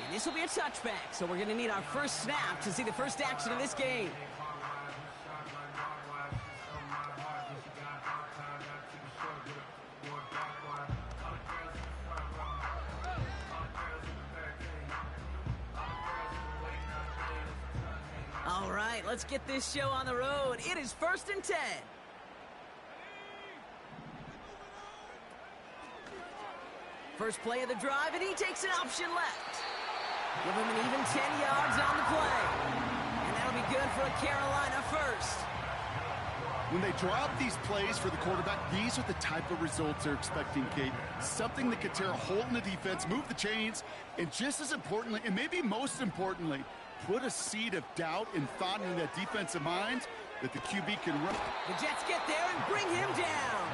And this will be a touchback, so we're going to need our first snap to see the first action of this game. All right, let's get this show on the road. It is 1st and 10. First play of the drive, and he takes an option left. Give him an even 10 yards on the play. And that'll be good for a Carolina first. When they draw up these plays for the quarterback, these are the type of results they're expecting, Kate. Something that could tear a hole in the defense, move the chains, and just as importantly, and maybe most importantly, put a seed of doubt and thought in that defensive mind that the QB can run. The Jets get there and bring him down.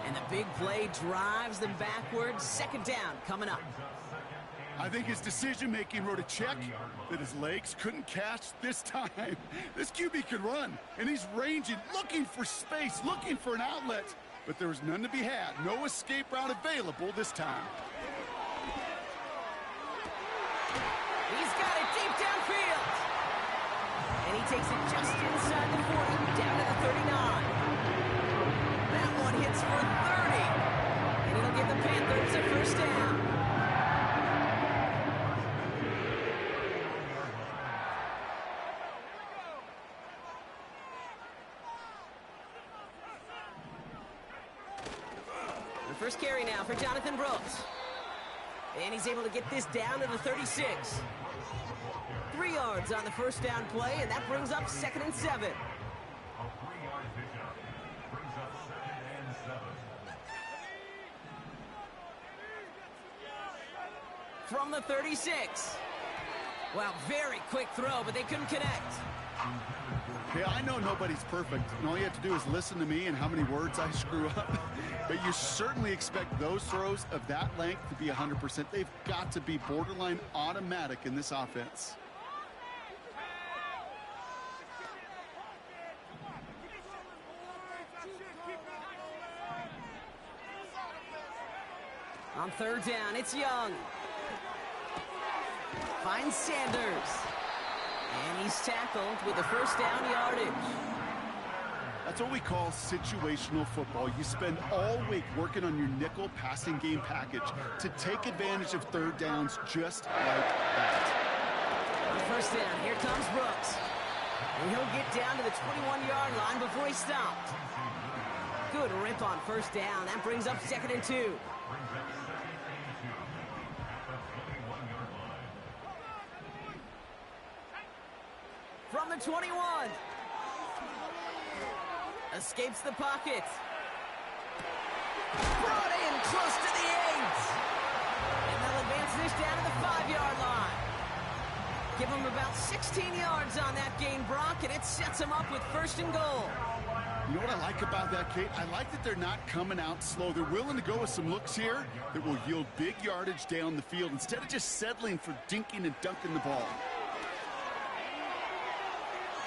And the big play drives them backwards. 2nd down coming up. I think his decision-making wrote a check that his legs couldn't catch this time. This QB can run, and he's ranging, looking for space, looking for an outlet. But there was none to be had. No escape route available this time. He's got it deep downfield. And he takes it just inside the 40, down to the 39. That one hits for 30. And it'll give the Panthers a first down. The first carry now for Jonathan Brooks. And he's able to get this down to the 36. 3 yards on the first down play, and that brings up 2nd and 7. From the 36. Wow, very quick throw, but they couldn't connect. Hey, I know nobody's perfect, and all you have to do is listen to me and how many words I screw up. But you certainly expect those throws of that length to be 100%. They've got to be borderline automatic in this offense. On 3rd down, it's Young. Finds Sanders. And he's tackled with the first down yardage. That's what we call situational football. You spend all week working on your nickel passing game package to take advantage of 3rd downs just like that. On 1st down, here comes Brooks. And he'll get down to the 21-yard line before he's stopped. Good rip on 1st down. That brings up 2nd and 2. From the 21. Escapes the pocket. Brought in close to the 8. And they'll advance this down to the 5-yard line. Give them about 16 yards on that gain, Brock, and it sets them up with 1st and goal. You know what I like about that, Kate? I like that they're not coming out slow. They're willing to go with some looks here that will yield big yardage down the field instead of just settling for dinking and dunking the ball.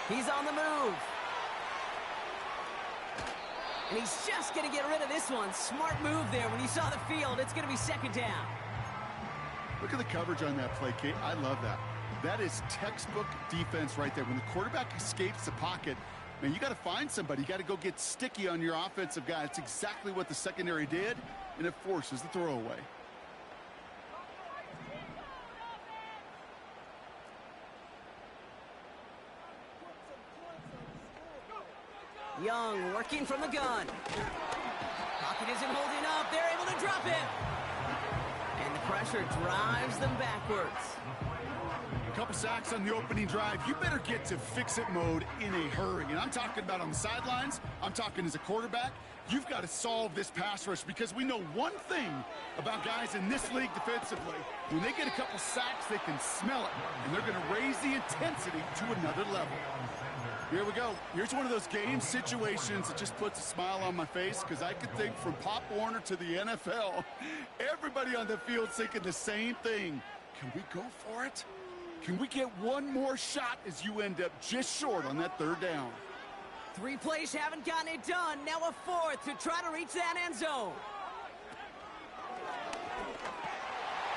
He's on the move. And he's just going to get rid of this one. Smart move there. When you saw the field, it's going to be 2nd down. Look at the coverage on that play, Kate. I love that. That is textbook defense right there. When the quarterback escapes the pocket, man, you got to find somebody. You got to go get sticky on your offensive guy. It's exactly what the secondary did, and it forces the throwaway. Young working from the gun. Pocket isn't holding up. They're able to drop him. And the pressure drives them backwards. A couple sacks on the opening drive. You better get to fix-it mode in a hurry. And I'm talking about on the sidelines. I'm talking as a quarterback. You've got to solve this pass rush because we know one thing about guys in this league defensively. When they get a couple sacks, they can smell it. And they're going to raise the intensity to another level. Here we go. Here's one of those game situations that just puts a smile on my face because I could think from Pop Warner to the NFL. Everybody on the field thinking the same thing. Can we go for it? Can we get one more shot as you end up just short on that 3rd down? 3 plays haven't gotten it done. Now a 4th to try to reach that end zone.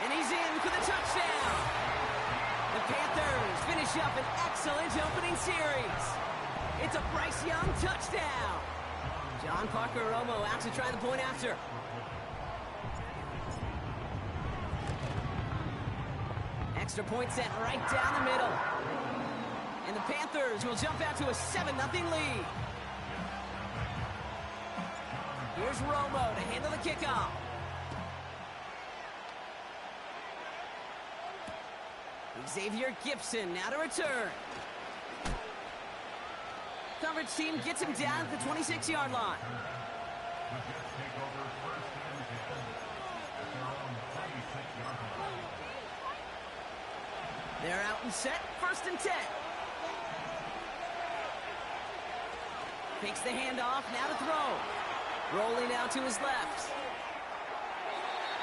And he's in for the touchdown. up an excellent opening series. It's a Bryce Young touchdown. John Parker Romo out to try the point after. Extra point set right down the middle. And the Panthers will jump out to a 7-0 lead. Here's Romo to handle the kickoff. Xavier Gipson now to return. Coverage team gets him down at the 26-yard line. They're out and set, 1st and 10. Takes the handoff, now to throw. Rolling out to his left.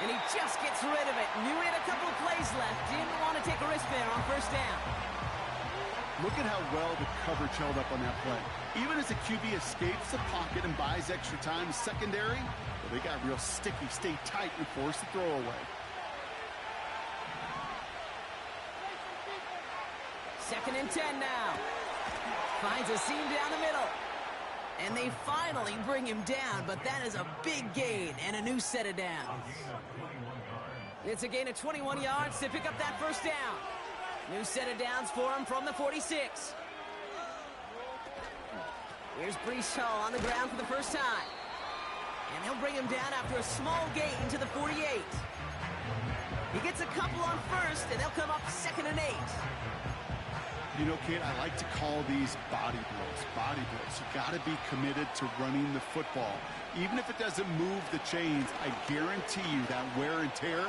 And he just gets rid of it. Knew he had a couple of plays left. Didn't want to take a risk there on 1st down. Look at how well the coverage held up on that play. Even as the QB escapes the pocket and buys extra time, secondary, well, they got real sticky, stay tight, and force the throw away. 2nd and 10 now. Finds a seam down the middle. And they finally bring him down, but that is a big gain and a new set of downs. It's a gain of 21 yards to pick up that 1st down. New set of downs for him from the 46. Here's Breece Hall on the ground for the first time. And they'll bring him down after a small gain to the 48. He gets a couple on 1st, and they'll come up 2nd and 8. You know, Kate, I like to call these body blows. Body blows. You got to be committed to running the football. Even if it doesn't move the chains, I guarantee you that wear and tear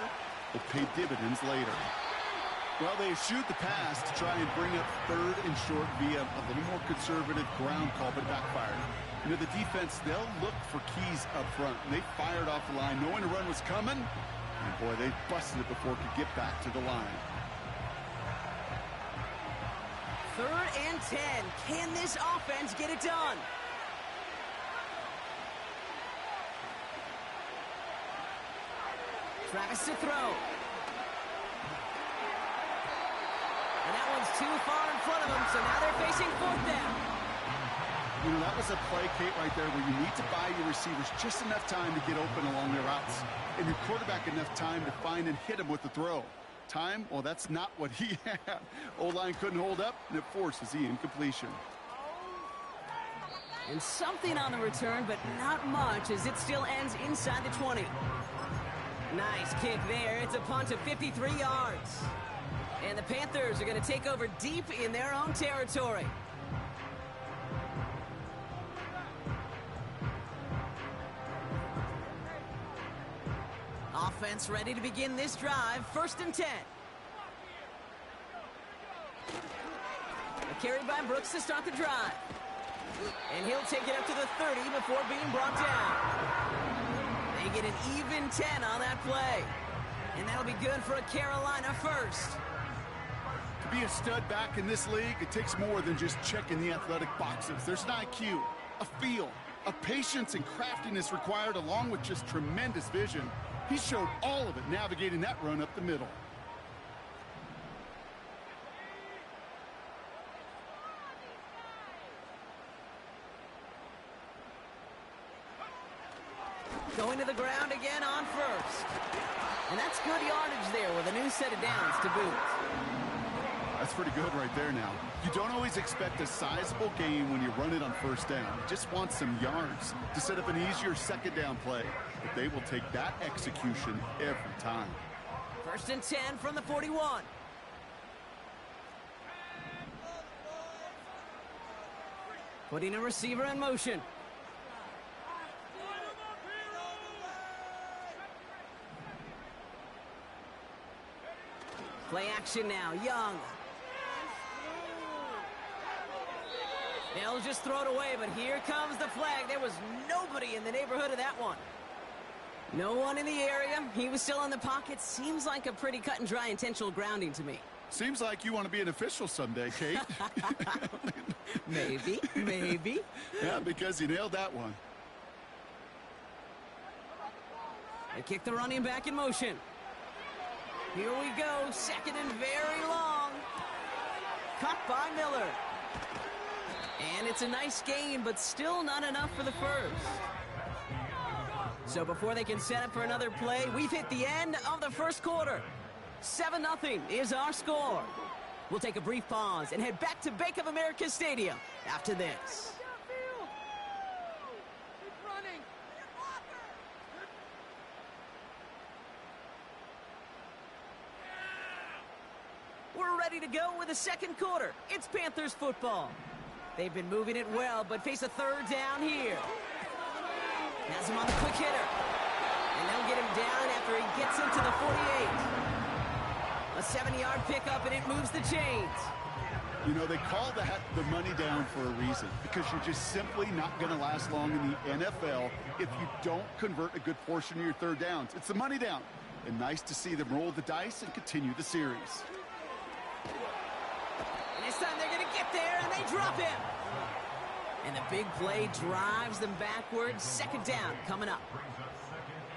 will pay dividends later. Well, they shoot the pass to try and bring up 3rd and short via a little more conservative ground call, but it backfired. You know, the defense, they'll look for keys up front. They fired off the line knowing the run was coming. And boy, they busted it before it could get back to the line. 3rd and 10. Can this offense get it done? Travis to throw. And that one's too far in front of them, so now they're facing 4th down. You know, that was a play, Kate, right there where you need to buy your receivers just enough time to get open along their routes. And your quarterback enough time to find and hit him with the throw. Time? Well, that's not what he had. O-line couldn't hold up, and it forces the incompletion. And something on the return, but not much, as it still ends inside the 20. Nice kick there. It's a punt of 53 yards. And the Panthers are going to take over deep in their own territory. Offense ready to begin this drive. 1st and 10. A carry by Brooks to start the drive. And he'll take it up to the 30 before being brought down. They get an even 10 on that play. And that'll be good for a Carolina 1st. To be a stud back in this league, it takes more than just checking the athletic boxes. There's an IQ, a feel, a patience and craftiness required, along with just tremendous vision. He showed all of it navigating that run up the middle. Going to the ground again on 1st. And that's good yardage there with a new set of downs to boot. That's pretty good right there now. You don't always expect a sizable gain when you run it on 1st down. You just want some yards to set up an easier 2nd down play. But they will take that execution every time. 1st and 10 from the 41. Putting a receiver in motion. Play action now, Young. They'll just throw it away, but here comes the flag. There was nobody in the neighborhood of that one. No one in the area. He was still in the pocket. Seems like a pretty cut and dry intentional grounding to me. Seems like you want to be an official someday, Kate. Maybe, maybe. Yeah, because you nailed that one. They kick the running back in motion. Here we go, 2nd and very long. caught by Miller. And it's a nice gain, but still not enough for the first. So before they can set up for another play, we've hit the end of the first quarter. 7-0 is our score. We'll take a brief pause and head back to Bank of America Stadium after this. We're ready to go with the second quarter. It's Panthers football. They've been moving it well, but face a third down here. Has him on the quick hitter. And they'll get him down after he gets into the 48. A 7-yard pickup, and it moves the chains. You know, they call that the money down for a reason, because you're just simply not going to last long in the NFL if you don't convert a good portion of your third downs. It's the money down. And nice to see them roll the dice and continue the series. And this time they're going to get there, and they drop him. And the big play drives them backwards. Second down coming up.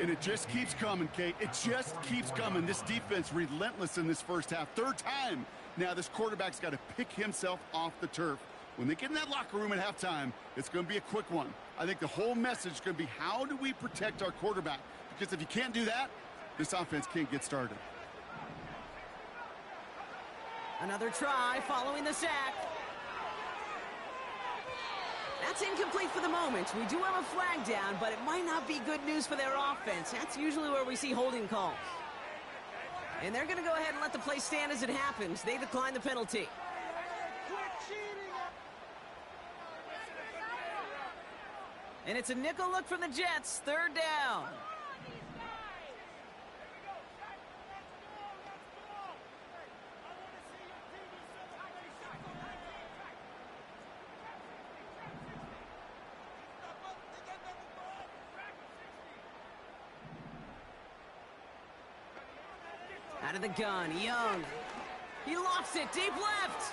And it just keeps coming, Kate. It just keeps coming. This defense relentless in this first half. Third time. Now this quarterback's got to pick himself off the turf. When they get in that locker room at halftime, it's going to be a quick one. I think the whole message is going to be, how do we protect our quarterback? Because if you can't do that, this offense can't get started. Another try following the sack. That's incomplete for the moment. We do have a flag down, but it might not be good news for their offense. That's usually where we see holding calls. And they're going to go ahead and let the play stand as it happens. They decline the penalty. And it's a nickel look from the Jets. Third down. Out of the gun, Young. He lofts it deep left.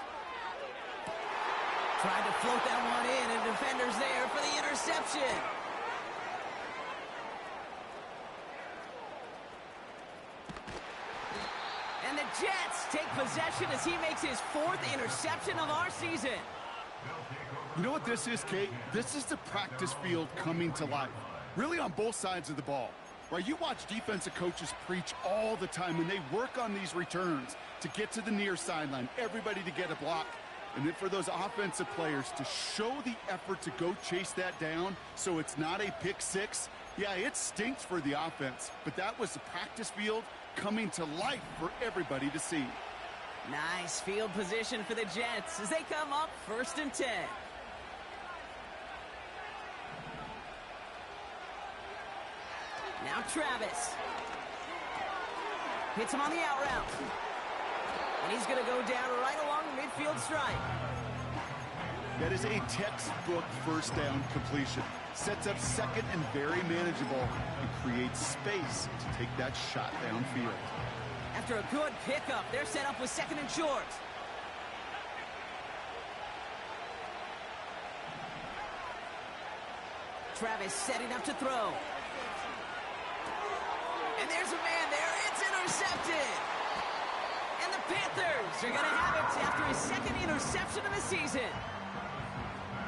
Tried to float that one in, and defender's there for the interception. And the Jets take possession as he makes his fourth interception of our season. You know what this is, Kate? This is the practice field coming to life. Really on both sides of the ball. Right, you watch defensive coaches preach all the time when they work on these returns to get to the near sideline, everybody to get a block. And then for those offensive players to show the effort to go chase that down so it's not a pick six. Yeah, it stinks for the offense, but that was the practice field coming to life for everybody to see. Nice field position for the Jets as they come up 1st and 10. Now Travis. Hits him on the out route. And he's going to go down right along the midfield stripe. That is a textbook first down completion. Sets up second and very manageable and creates space to take that shot downfield. After a good pickup, they're set up with 2nd and short. Travis setting up to throw. And there's a man there. It's intercepted. And the Panthers are going to have it after his 2nd interception of the season.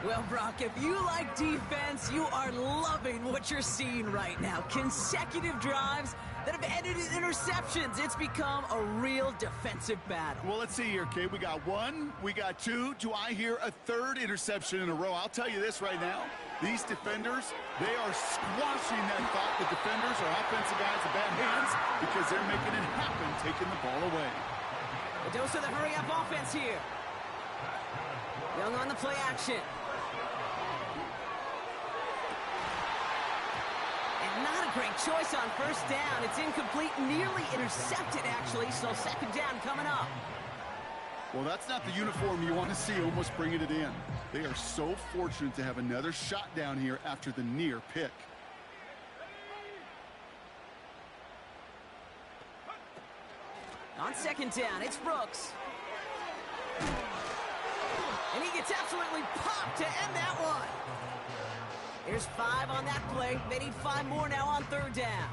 Well, Brock, if you like defense, you are loving what you're seeing right now. Consecutive drives that have ended in interceptions. It's become a real defensive battle. Well, let's see here, Kate. We got 1, we got 2. Do I hear a 3rd interception in a row? I'll tell you this right now. These defenders, they are squashing that thought. The defenders are offensive guys with bad hands because they're making it happen, taking the ball away. A dose of the hurry-up offense here. Young on the play action. And not a great choice on 1st down. It's incomplete, nearly intercepted, actually, so 2nd down coming up. Well, that's not the uniform you want to see almost bringing it in. They are so fortunate to have another shot down here after the near pick. On 2nd down, it's Brooks. And he gets absolutely popped to end that one. There's 5 on that play. They need 5 more now on 3rd down.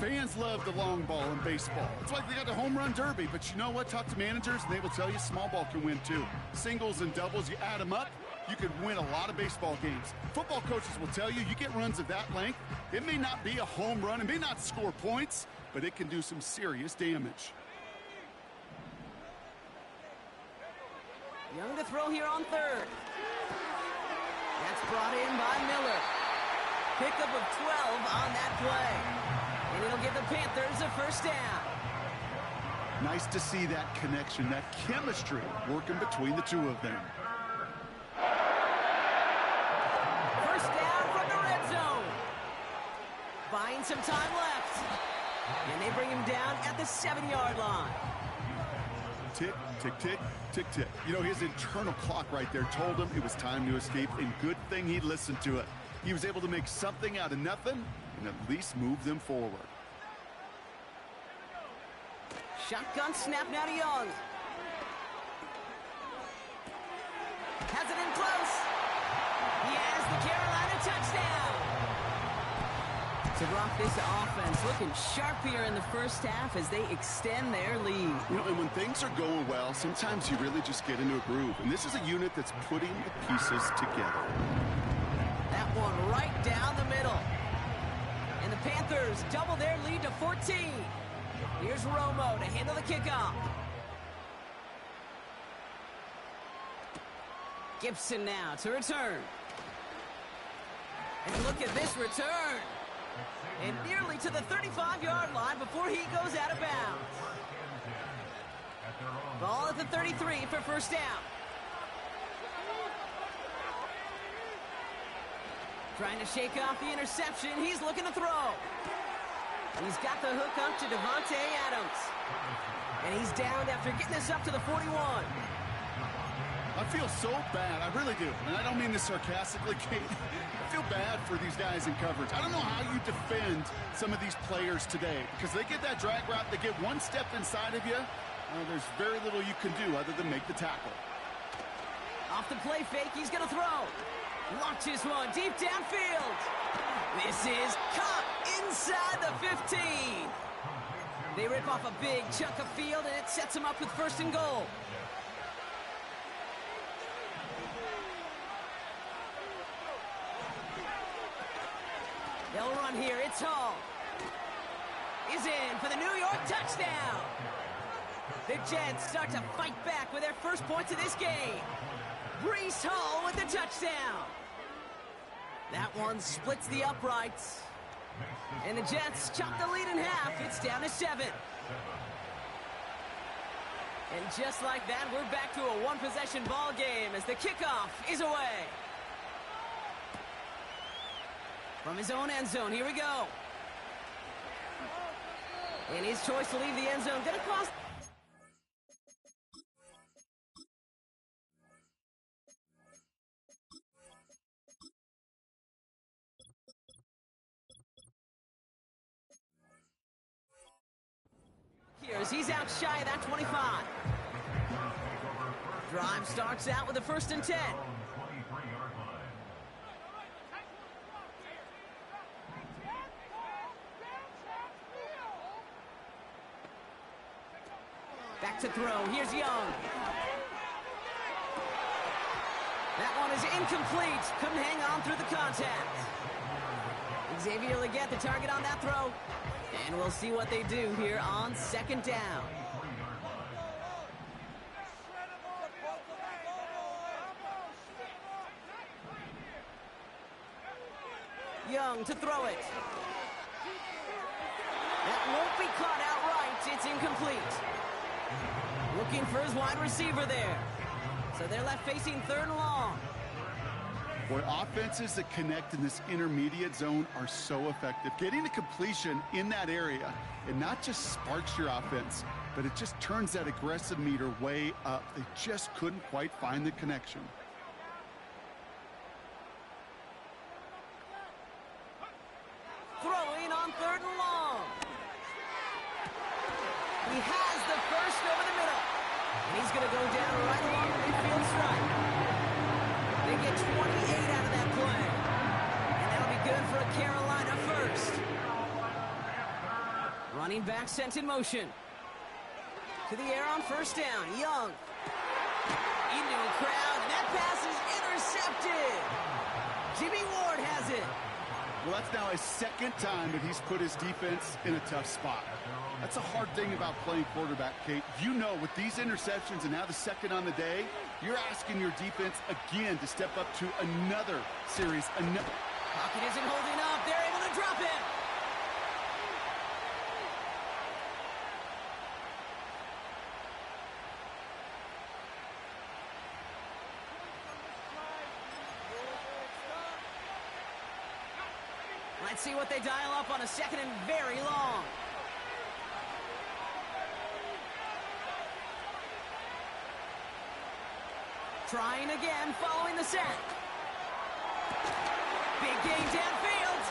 Fans love the long ball in baseball. It's like they got the home run derby, but you know what? Talk to managers, and they will tell you small ball can win too. Singles and doubles, you add them up, you could win a lot of baseball games. Football coaches will tell you, you get runs of that length, it may not be a home run, it may not score points, but it can do some serious damage. Young to throw here on third. That's brought in by Miller. Pickup of 12 on that play. And it'll give the Panthers a first down. Nice to see that connection, that chemistry working between the two of them. First down from the red zone. Buying some time left. And they bring him down at the 7-yard line. Tick, tick, tick, tick, tick. You know, his internal clock right there told him it was time to escape, and good thing he listened to it. He was able to make something out of nothing and at least move them forward. Shotgun snap now to Young. Has it in close. He has the Carolina touchdown. To rock this offense, looking sharp here in the first half as they extend their lead. You know, and when things are going well, sometimes you really just get into a groove. And this is a unit that's putting the pieces together. That one right down the middle. And the Panthers double their lead to 14. Here's Romo to handle the kickoff. Gibson now to return. And look at this return. And nearly to the 35-yard line before he goes out of bounds. Ball at the 33 for first down. Trying to shake off the interception. He's looking to throw. He's got the hook up to Davante Adams. And he's down after getting this up to the 41. I feel so bad. I really do. And I don't mean this sarcastically, Kate. I feel bad for these guys in coverage. I don't know how you defend some of these players today, because they get that drag route, they get one step inside of you. There's very little you can do other than make the tackle. Off the play fake, he's going to throw. Launches one deep downfield. This is caught inside the 15. They rip off a big chunk of field, and it sets them up with first and goal. They'll run here. It's Hall. Is in for the New York touchdown. The Jets start to fight back with their first points of this game. Breece Hall with the touchdown. That one splits the uprights. And the Jets chop the lead in half. It's down to 7. And just like that, we're back to a one-possession ball game as the kickoff is away. From his own end zone, here we go. And his choice to leave the end zone, gonna cost... He's out shy of that 25. Drive starts out with a 1st and 10. Back to throw. Here's Young. That one is incomplete. Couldn't hang on through the contact. Xavier Legette, the target on that throw. And we'll see what they do here on 2nd down. Young to throw it. That won't be caught outright. It's incomplete. Looking for his wide receiver there. So they're left facing 3rd and long. Boy, offenses that connect in this intermediate zone are so effective. Getting the completion in that area, it not just sparks your offense, but it just turns that aggressive meter way up. They just couldn't quite find the connection. Throwing on 3rd and long. He has the first over the middle. And he's going to go down right along the midfield stripe. They get 28 out of that play. And that'll be good for a Carolina first. Running back sent in motion. To the air on first down. Young. Into a crowd, and that pass is intercepted. Jimmy Ward has it. Well, that's now his second time that he's put his defense in a tough spot. That's a hard thing about playing quarterback, Kate. You know, with these interceptions and now the second on the day, you're asking your defense again to step up to another series. Pocket isn't holding up. They're able to drop it. Let's see what they dial up on a second and very long. Trying again, following the set. Big gain downfield.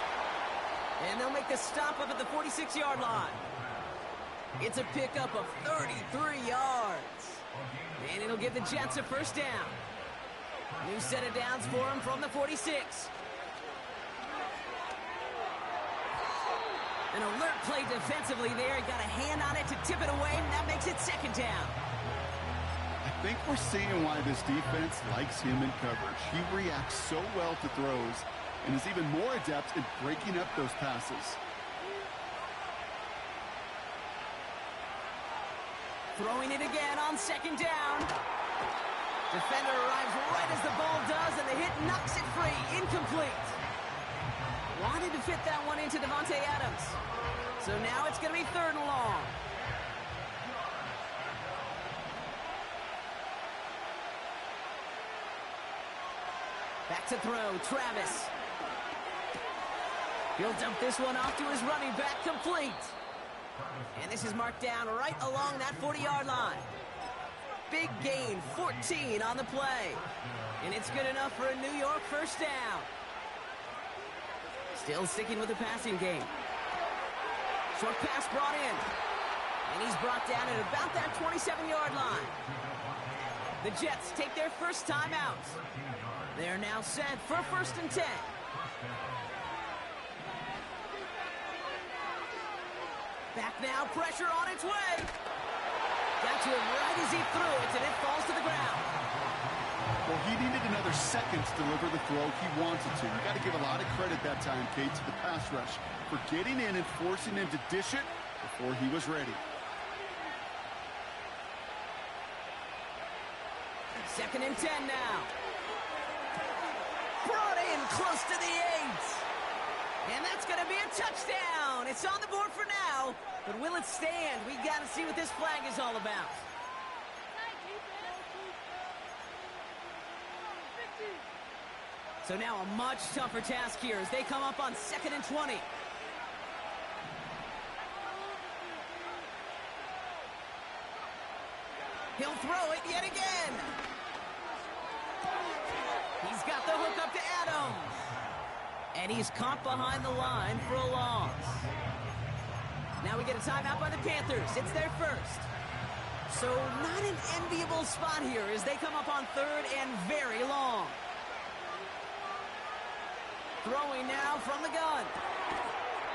And they'll make the stop up at the 46-yard line. It's a pickup of 33 yards. And it'll give the Jets a first down. New set of downs for them from the 46. An alert play defensively there. He got a hand on it to tip it away, and that makes it second down. I think we're seeing why this defense likes him in coverage. He reacts so well to throws and is even more adept at breaking up those passes. Throwing it again on second down. Defender arrives right as the ball does, and the hit knocks it free. Incomplete. Wanted to fit that one into Davante Adams. So now it's going to be third and long. Back to throw, Travis. He'll dump this one off to his running back, complete. And this is marked down right along that 40-yard line. Big gain, 14 on the play. And it's good enough for a New York first down. Still sticking with the passing game. Short pass brought in. And he's brought down at about that 27-yard line. The Jets take their first time out. They're now set for first and 10. Back now, pressure on its way. Got to him right as he threw it, and it falls to the ground. Well, he needed another second to deliver the throw he wanted to. You got to give a lot of credit that time, Kate, to the pass rush for getting in and forcing him to dish it before he was ready. Second and 10 now. Brought in close to the 8. And that's going to be a touchdown. It's on the board for now. But will it stand? We got to see what this flag is all about. So now a much tougher task here as they come up on second and 20. He'll throw it yet again. He's got the hook up to Adams. And he's caught behind the line for a loss. Now we get a timeout by the Panthers. It's their first. So not an enviable spot here as they come up on third and very long. Throwing now from the gun.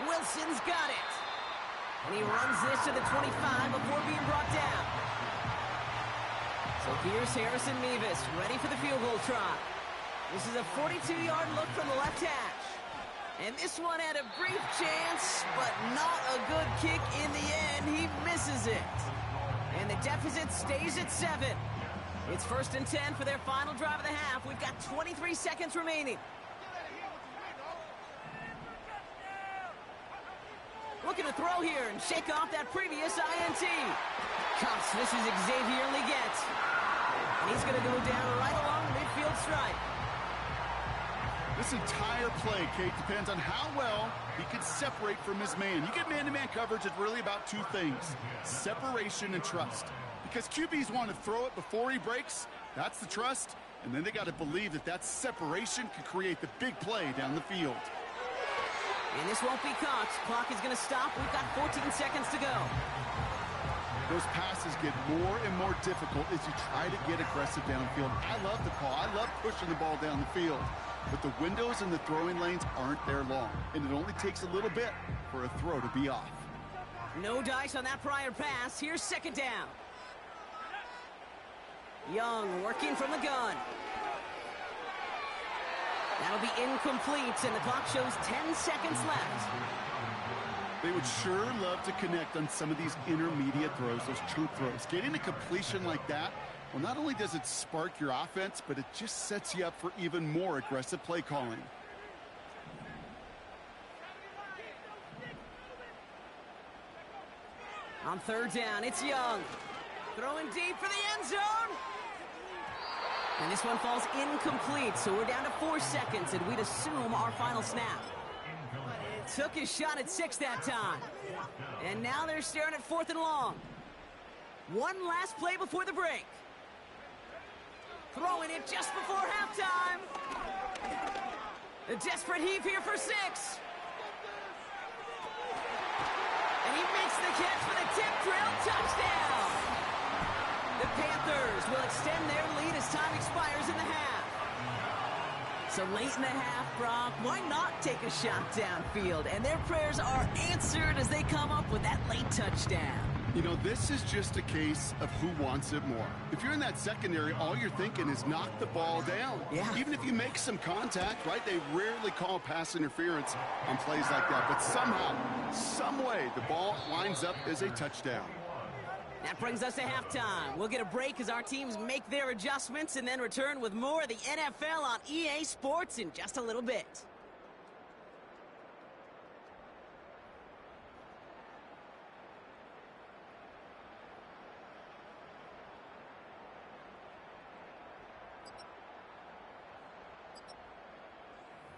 Wilson's got it. And he runs this to the 25 before being brought down. So here's Harrison Mevis, ready for the field goal try. This is a 42-yard look from the left hash. And this one had a brief chance, but not a good kick in the end. He misses it. And the deficit stays at 7. It's first and 10 for their final drive of the half. We've got 23 seconds remaining. Looking to throw here and shake off that previous INT. Cuffs, this is Xavier Legette. And he's going to go down right along the midfield stripe. This entire play, Kate, depends on how well he can separate from his man. You get man-to-man coverage, it's really about two things: separation and trust. Because QBs want to throw it before he breaks, that's the trust, and then they got to believe that that separation could create the big play down the field. And this won't be caught. Clock is going to stop. We've got 14 seconds to go. Those passes get more and more difficult as you try to get aggressive downfield. I love the call. I love pushing the ball down the field. But the windows in the throwing lanes aren't there long, and it only takes a little bit for a throw to be off. No dice on that prior pass. Here's second down. Young working from the gun. That'll be incomplete, and the clock shows 10 seconds left. They would sure love to connect on some of these intermediate throws, those chunk throws. Getting a completion like that, well, not only does it spark your offense, but it just sets you up for even more aggressive play calling. On third down, it's Young. Throwing deep for the end zone. And this one falls incomplete, so we're down to 4 seconds, and we'd assume our final snap. Took his shot at 6 that time. And now they're staring at 4th and long. One last play before the break. Throwing it just before halftime. A desperate heave here for 6. And he makes the catch for the tip drill touchdown. The Panthers will extend their lead as time expires in the half. So late in the half, Brock, why not take a shot downfield? And their prayers are answered as they come up with that late touchdown. You know, this is just a case of who wants it more. If you're in that secondary, all you're thinking is knock the ball down. Yeah. Even if you make some contact, right? They rarely call pass interference on plays like that. But somehow, some way, the ball lines up as a touchdown. That brings us to halftime. We'll get a break as our teams make their adjustments and then return with more of the NFL on EA Sports in just a little bit.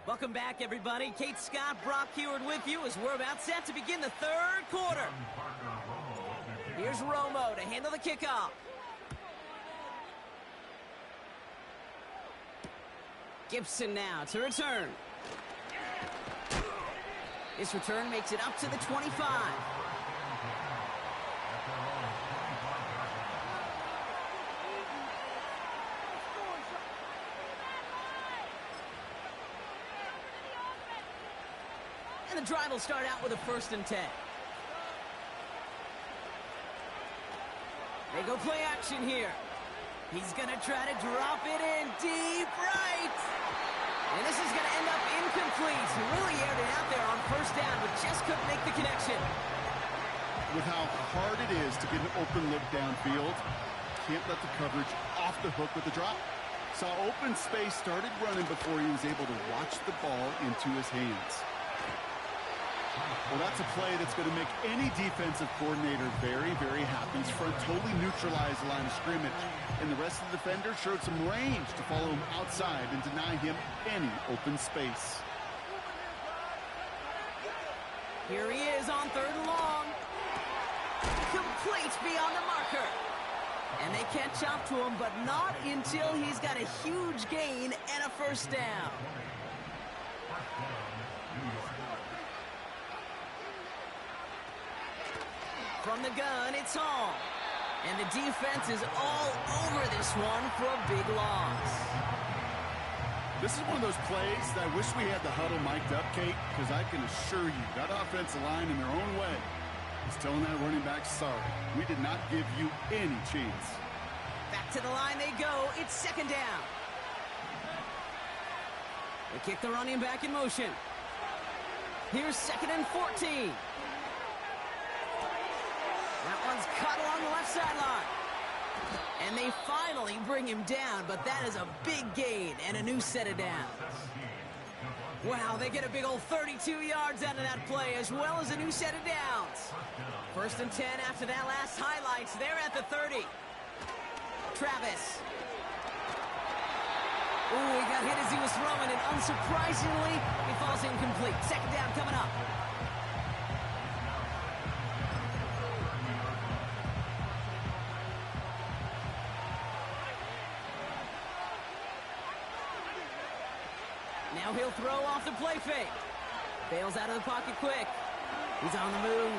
Welcome back, everybody. Kate Scott, Brock Huard with you as we're about set to begin the third quarter. Here's Romo to handle the kickoff. Gibson now to return. This return makes it up to the 25. And the drive will start out with a 1st and 10. They go play action here. He's going to try to drop it in deep right. And this is going to end up incomplete. He really aired it out there on 1st down, but just couldn't make the connection. With how hard it is to get an open look downfield, can't let the coverage off the hook with the drop. Saw open space, started running before he was able to watch the ball into his hands. Well, that's a play that's going to make any defensive coordinator very, very happy. His front totally neutralized the line of scrimmage. And the rest of the defender showed some range to follow him outside and deny him any open space. Here he is on 3rd and long. Complete beyond the marker. And they catch up to him, but not until he's got a huge gain and a 1st down. From the gun, it's Hall. And the defense is all over this one for a big loss. This is one of those plays that I wish we had the huddle mic'd up, Kate, because I can assure you that offensive line in their own way is telling that running back, sorry, we did not give you any chance. Back to the line they go. It's 2nd down. They kick the running back in motion. Here's 2nd and 14. That one's cut along the left sideline. And they finally bring him down, but that is a big gain and a new set of downs. Wow, they get a big old 32 yards out of that play, as well as a new set of downs. 1st and 10 after that last highlights. They're at the 30. Travis. Ooh, he got hit as he was throwing, and unsurprisingly, he falls incomplete. 2nd down coming up. Now he'll throw off the play fake. Bails out of the pocket quick. He's on the move.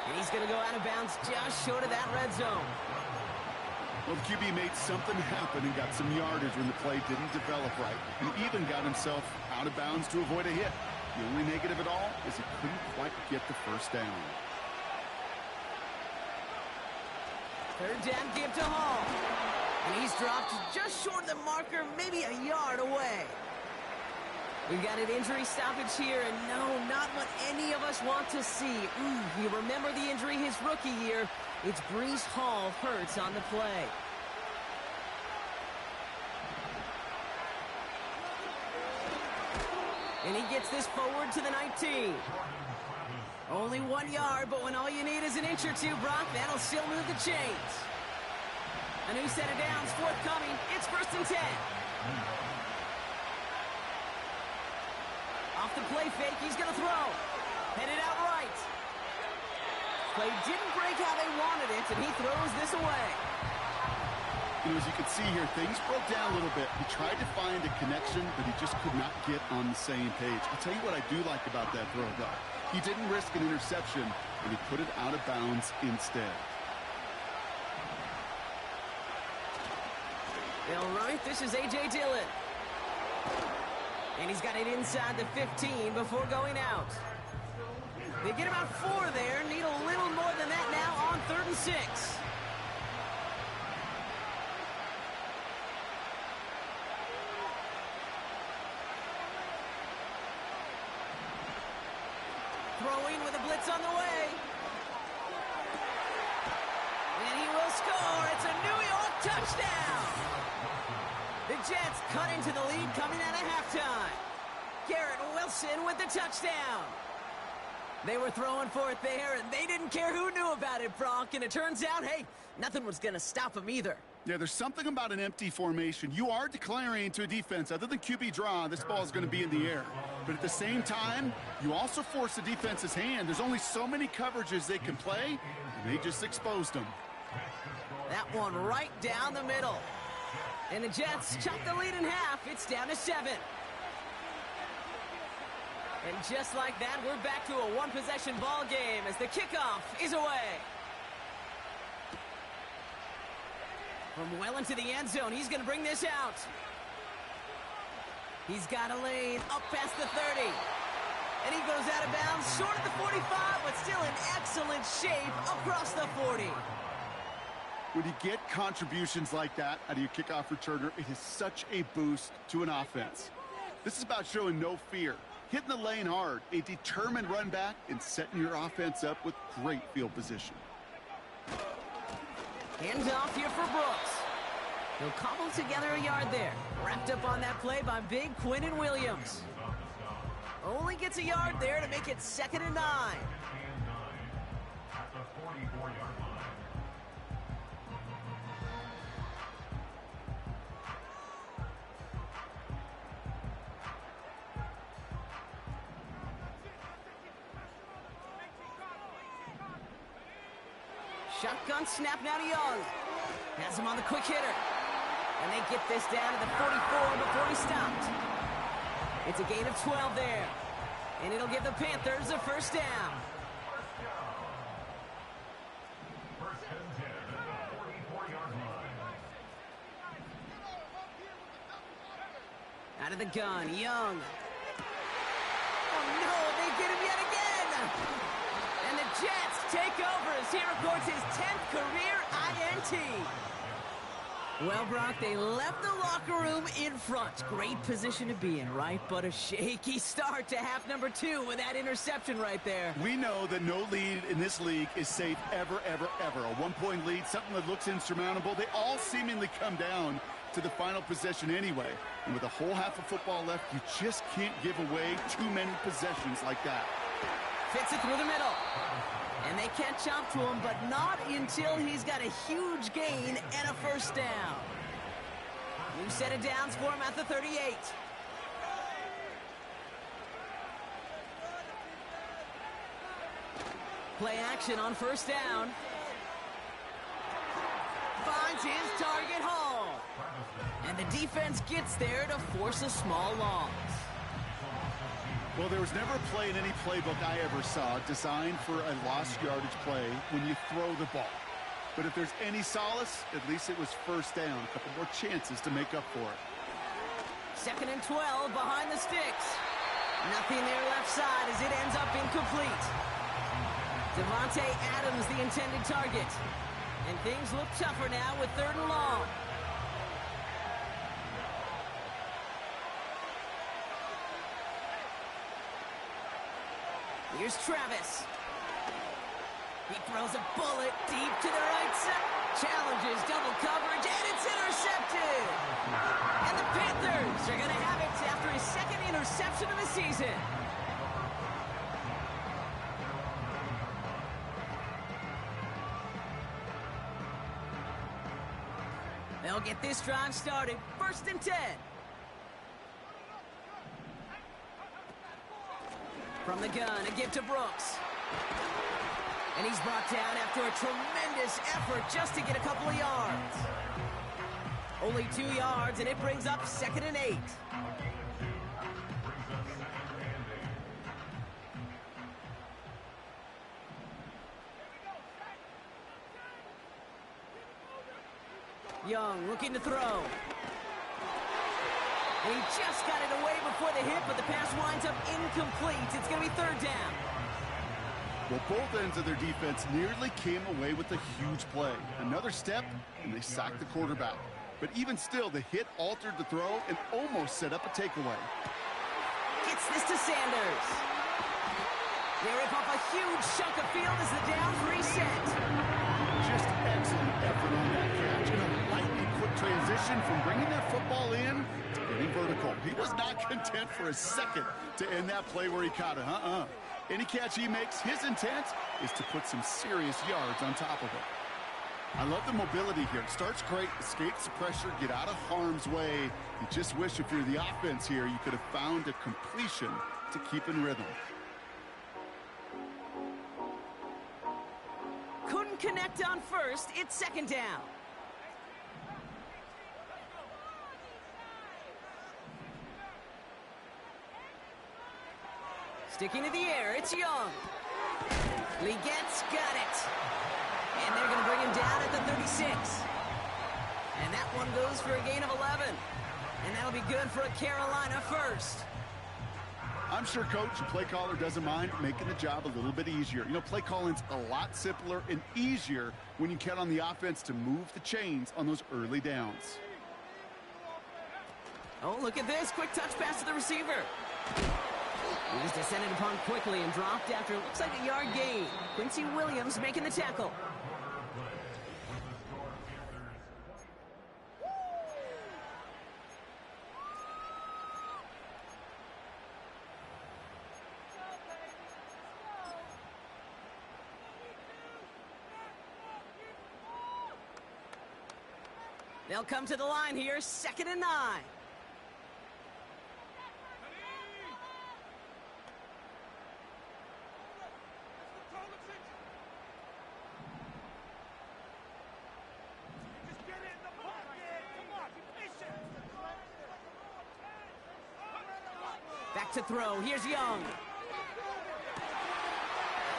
And he's going to go out of bounds just short of that red zone. Well, the QB made something happen and got some yardage when the play didn't develop right. And even got himself out of bounds to avoid a hit. The only negative at all is he couldn't quite get the first down. Third down give to Hall. And he's dropped just short of the marker, maybe a yard away. We've got an injury stoppage here, and no, not what any of us want to see. You remember the injury his rookie year. It's Breece Hall hurts on the play. And he gets this forward to the 19. Only 1 yard, but when all you need is an inch or two, Brock, that'll still move the chains. A new set of downs forthcoming. It's 1st and 10. Off the play fake, he's going to throw. Headed out right. Play didn't break how they wanted it, and he throws this away. You know, as you can see here, things broke down a little bit. He tried to find a connection, but he just could not get on the same page. I'll tell you what I do like about that throw, though. He didn't risk an interception, and he put it out of bounds instead. All right, this is A.J. Dillon. And he's got it inside the 15 before going out. They get about 4 there. Need a little more than that now on 3rd and 6. Throwing with a blitz on the way. And he will score. It's a New York touchdown. The Jets cut into the lead coming out of halftime. Garrett Wilson with the touchdown. They were throwing for it there, and they didn't care who knew about it, Brock. And it turns out, hey, nothing was going to stop them either. Yeah, there's something about an empty formation. You are declaring to a defense, other than QB draw, this ball is going to be in the air. But at the same time, you also force the defense's hand. There's only so many coverages they can play, and they just exposed them. That one right down the middle. And the Jets chop the lead in half. It's down to 7. And just like that, we're back to a one-possession ball game as the kickoff is away. From well into the end zone, he's going to bring this out. He's got a lane up past the 30. And he goes out of bounds, short of the 45, but still in excellent shape across the 40. When you get contributions like that out of your kickoff returner, it is such a boost to an offense. This is about showing no fear, hitting the lane hard, a determined run back, and setting your offense up with great field position. Hands off here for Brooks. He'll cobble together a yard there. Wrapped up on that play by big Quinnen Williams. Only gets a yard there to make it 2nd and 9. Shotgun snap now to Young. Has him on the quick hitter. And they get this down to the 44 before he stopped. It's a gain of 12 there. And it'll give the Panthers a 1st down. Out of the gun, Young. Oh no, they get him yet again. And the Jets take over as he records his 10th career INT. Well, Brock, they left the locker room in front. Great position to be in, right? But a shaky start to half number 2 with that interception right there. We know that no lead in this league is safe ever, ever, ever. A one-point lead, something that looks insurmountable. They all seemingly come down to the final possession anyway. And with a whole half of football left, you just can't give away too many possessions like that. Fits it through the middle. And they catch up to him, but not until he's got a huge gain and a 1st down. New set of downs for him at the 38. Play action on 1st down. Finds his target, Hall. And the defense gets there to force a small loss. Well, there was never a play in any playbook I ever saw designed for a lost yardage play when you throw the ball. But if there's any solace, at least it was 1st down. A couple more chances to make up for it. 2nd and 12 behind the sticks. Nothing there left side as it ends up incomplete. Davante Adams, the intended target. And things look tougher now with 3rd and long. Here's Travis. He throws a bullet deep to the right side. Challenges double coverage, and it's intercepted. And the Panthers are going to have it after his 2nd interception of the season. They'll get this drive started. 1st and 10. From the gun, a give to Brooks. And he's brought down after a tremendous effort just to get a couple of yards. Only 2 yards, and it brings up 2nd and 8. Young looking to throw. And he just got it away before the hit, but the pass winds up incomplete. It's going to be 3rd down. Well, both ends of their defense nearly came away with a huge play. Another step, and they sacked the quarterback. But even still, the hit altered the throw and almost set up a takeaway. Gets this to Sanders. They rip off a huge chunk of field as the downs reset. Just excellent effort on that catch. And a lightning quick transition from bringing that football in to getting vertical. He was not content for a second to end that play where he caught it. Any catch he makes, his intent is to put some serious yards on top of it. I love the mobility here. Starts great, escapes the pressure, get out of harm's way. You just wish if you're the offense here, you could have found a completion to keep in rhythm. Couldn't connect on 1st. It's 2nd down. Sticking to the air, it's Young. Legette's got it. And they're going to bring him down at the 36. And that one goes for a gain of 11. And that'll be good for a Carolina 1st. I'm sure coach and play caller doesn't mind making the job a little bit easier. You know, play calling's a lot simpler and easier when you count on the offense to move the chains on those early downs. Oh, look at this. Quick touch pass to the receiver. He was descended upon quickly and dropped after it looks like a yard gain. Quincy Williams making the tackle. They'll come to the line here, 2nd and 9. Back to throw. Here's Young.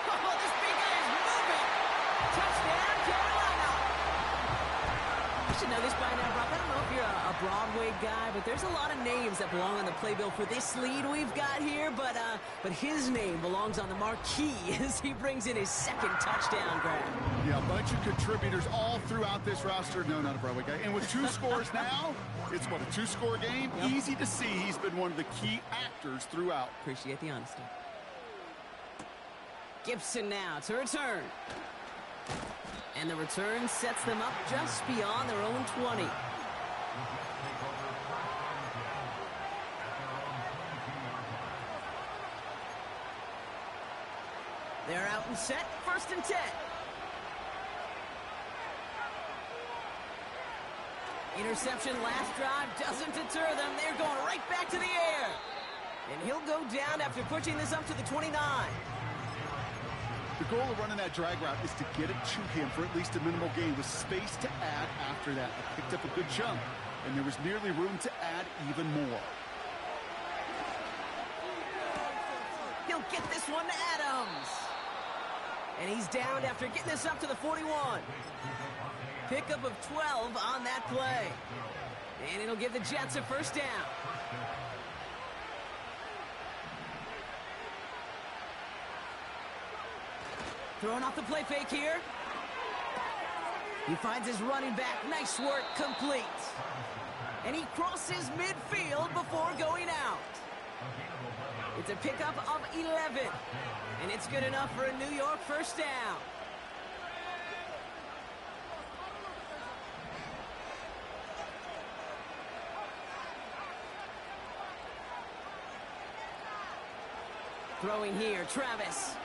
Oh, this big guy is moving. Touchdown, Carolina. You should know this by now, Brock. I don't know if you're a Broadway guy, but there's a lot of names that belong on the playbill for this lead we've got here. But his name belongs on the marquee as he brings in his 2nd touchdown grab. Yeah, a bunch of contributors all throughout this roster. No, not a Broadway guy. And with 2 scores now, it's what, a 2-score game? Yep. Easy to see he's been one of the key actors throughout. Appreciate the honesty. Gibson now to return. And the return sets them up just beyond their own 20. They're out and set, 1st and 10. Interception last drive doesn't deter them. They're going right back to the air. And he'll go down after pushing this up to the 29. The goal of running that drag route is to get it to him for at least a minimal gain with space to add after that. He picked up a good chunk, and there was nearly room to add even more. He'll get this one to Adams. And he's downed after getting this up to the 41. Pickup of 12 on that play. And it'll give the Jets a 1st down. Throwing off the play fake here. He finds his running back. Nice work, complete. And he crosses midfield before going out. It's a pickup of 11. And it's good enough for a New York first down. Throwing here, Travis.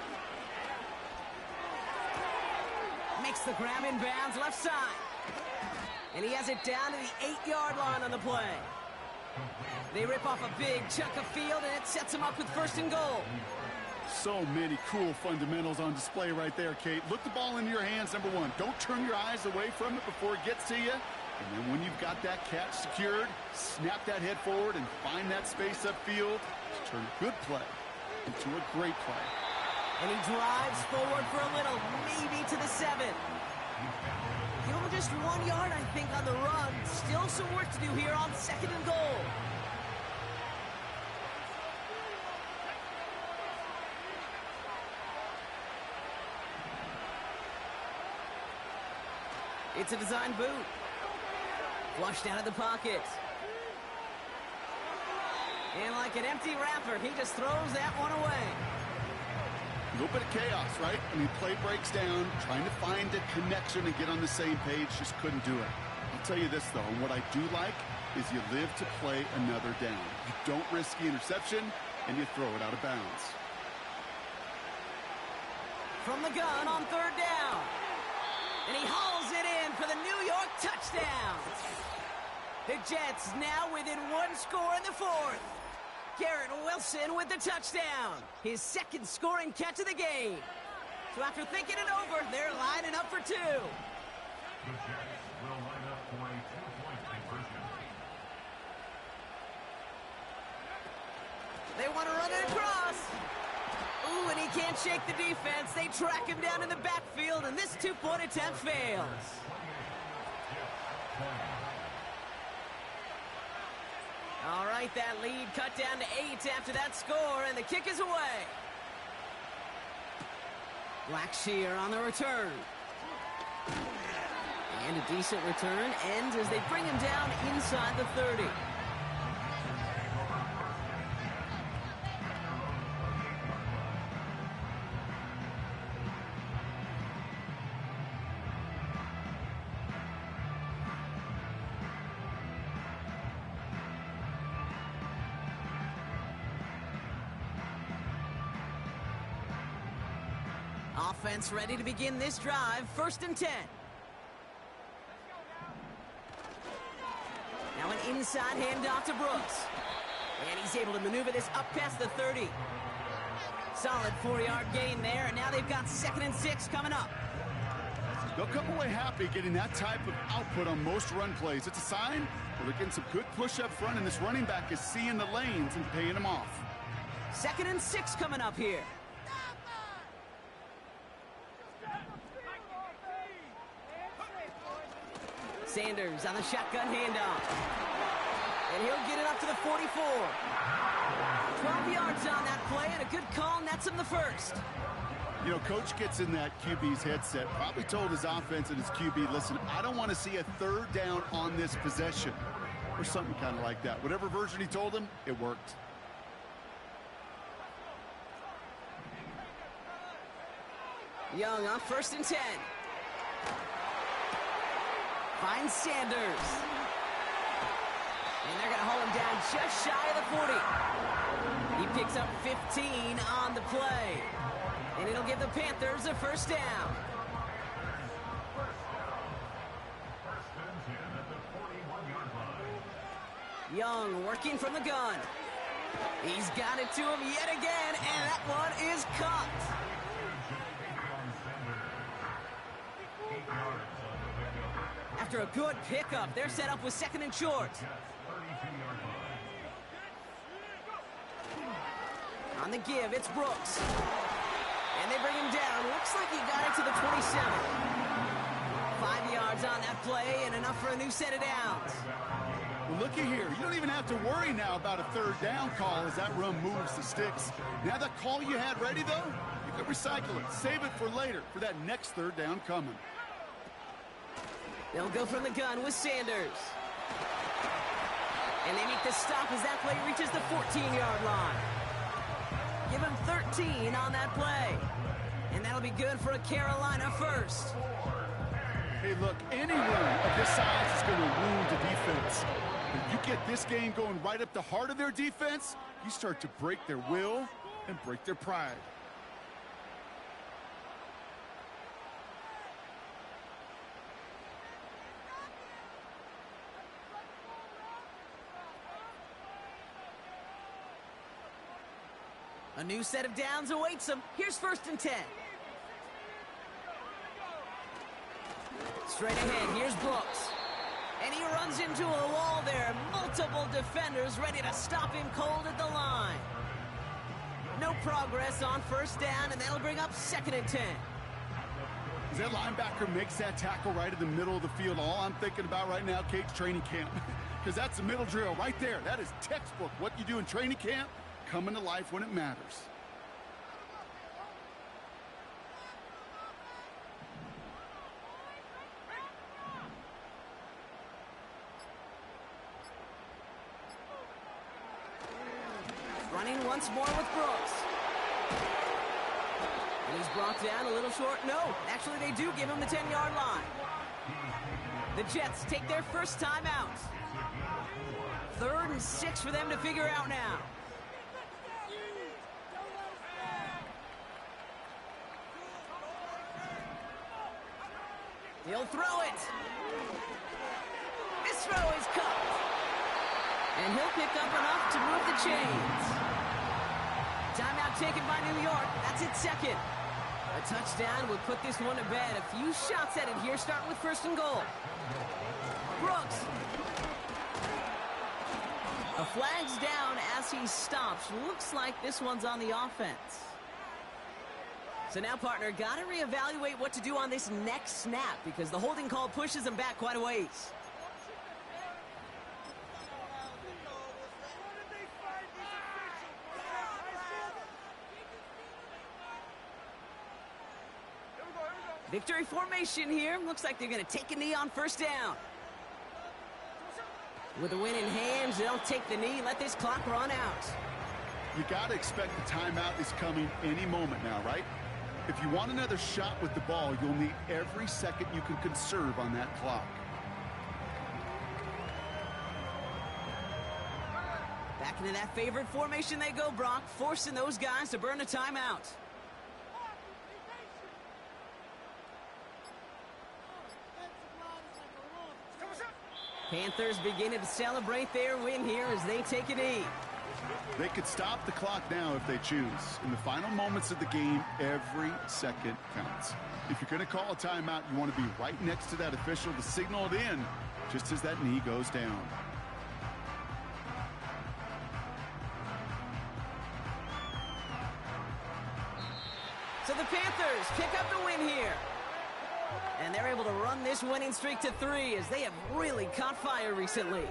Makes the grab in bounds, left side. And he has it down to the 8-yard line on the play. They rip off a big chunk of field, and it sets them up with first and goal. So many cool fundamentals on display right there, Kate. Look the ball into your hands, number one. Don't turn your eyes away from it before it gets to you. And then when you've got that catch secured, snap that head forward and find that space upfield to turn a good play into a great play. And he drives forward for a little, maybe to the 7. Give him just 1 yard, I think, on the run. Still some work to do here on second and goal. It's a design boot. Flushed out of the pocket. And like an empty wrapper, he just throws that one away. A little bit of chaos, right? I mean, play breaks down, trying to find a connection and get on the same page, just couldn't do it. I'll tell you this, though, and what I do like is you live to play another down. You don't risk the interception, and you throw it out of bounds. From the gun on third down. And he hauls it in for the New York touchdown. The Jets now within one score in the fourth. Garrett Wilson with the touchdown. His second scoring catch of the game. So after thinking it over, they're lining up for two. The Jets will line up for a 2-point conversion. They want to run it across. Ooh, and he can't shake the defense. They track him down in the backfield, and this two-point attempt fails. All right, that lead cut down to 8 after that score, and the kick is away. Blackshear on the return. And a decent return ends as they bring him down inside the 30. Offense ready to begin this drive. First and 10. Now an inside handoff to Brooks. And he's able to maneuver this up past the 30. Solid 4-yard gain there, and now they've got 2nd and 6 coming up. They'll come away happy getting that type of output on most run plays. It's a sign that they're getting some good push up front, and this running back is seeing the lanes and paying them off. 2nd and 6 coming up here. Sanders on the shotgun handoff. And he'll get it up to the 44. 12 yards on that play, and a good call nets him the first. You know, coach gets in that QB's headset, probably told his offense and his QB, listen, I don't want to see a third down on this possession. Or something kind of like that. Whatever version he told him, it worked. Young on 1st and 10. Finds Sanders. And they're going to hold him down just shy of the 40. He picks up 15 on the play. And it'll give the Panthers a first down. First and 10 at the 41-yard line. Young working from the gun. He's got it to him yet again, and that one is caught. After a good pickup, they're set up with 2nd and short. On the give, it's Brooks. And they bring him down. Looks like he got it to the 27. 5 yards on that play and enough for a new set of downs. Well, looky here. You don't even have to worry now about a third down call as that run moves the sticks. Now that call you had ready, though, you and recycle it. Save it for later, for that next third down coming. They'll go from the gun with Sanders. And they make the stop as that play reaches the 14-yard line. Give him 13 on that play. And that'll be good for a Carolina first. Hey, look, any run of this size is going to wound the defense. If you get this game going right up the heart of their defense, you start to break their will and break their pride. A new set of downs awaits them. Here's 1st and 10. Straight ahead, here's Brooks. And he runs into a wall there. Multiple defenders ready to stop him cold at the line. No progress on 1st down, and that'll bring up 2nd and 10. As that linebacker makes that tackle right in the middle of the field, all I'm thinking about right now, Kate's training camp. Because that's the middle drill right there. That is textbook. What you do in training camp, coming to life when it matters. Running once more with Brooks. And he's brought down a little short. No, actually they do give him the 10-yard line. The Jets take their first time out. 3rd and 6 for them to figure out now. He'll throw it. This throw is caught. And he'll pick up enough to move the chains. Timeout taken by New York. That's its 2nd. A touchdown would put this one to bed. A few shots at it here, starting with 1st and goal. Brooks. A flag's down as he stops. Looks like this one's on the offense. So now, partner, got to reevaluate what to do on this next snap because the holding call pushes him back quite a ways. Victory formation here. Looks like they're going to take a knee on 1st down. With the win in hand, they'll take the knee, let this clock run out. You got to expect the timeout is coming any moment now, right? If you want another shot with the ball, you'll need every second you can conserve on that clock. Back into that favorite formation they go, Brock, forcing those guys to burn a timeout. Panthers beginning to celebrate their win here as they take a knee. They could stop the clock now if they choose. In the final moments of the game, every second counts. If you're going to call a timeout, you want to be right next to that official to signal it in just as that knee goes down. So the Panthers pick up the win here. And they're able to run this winning streak to 3 as they have really caught fire recently.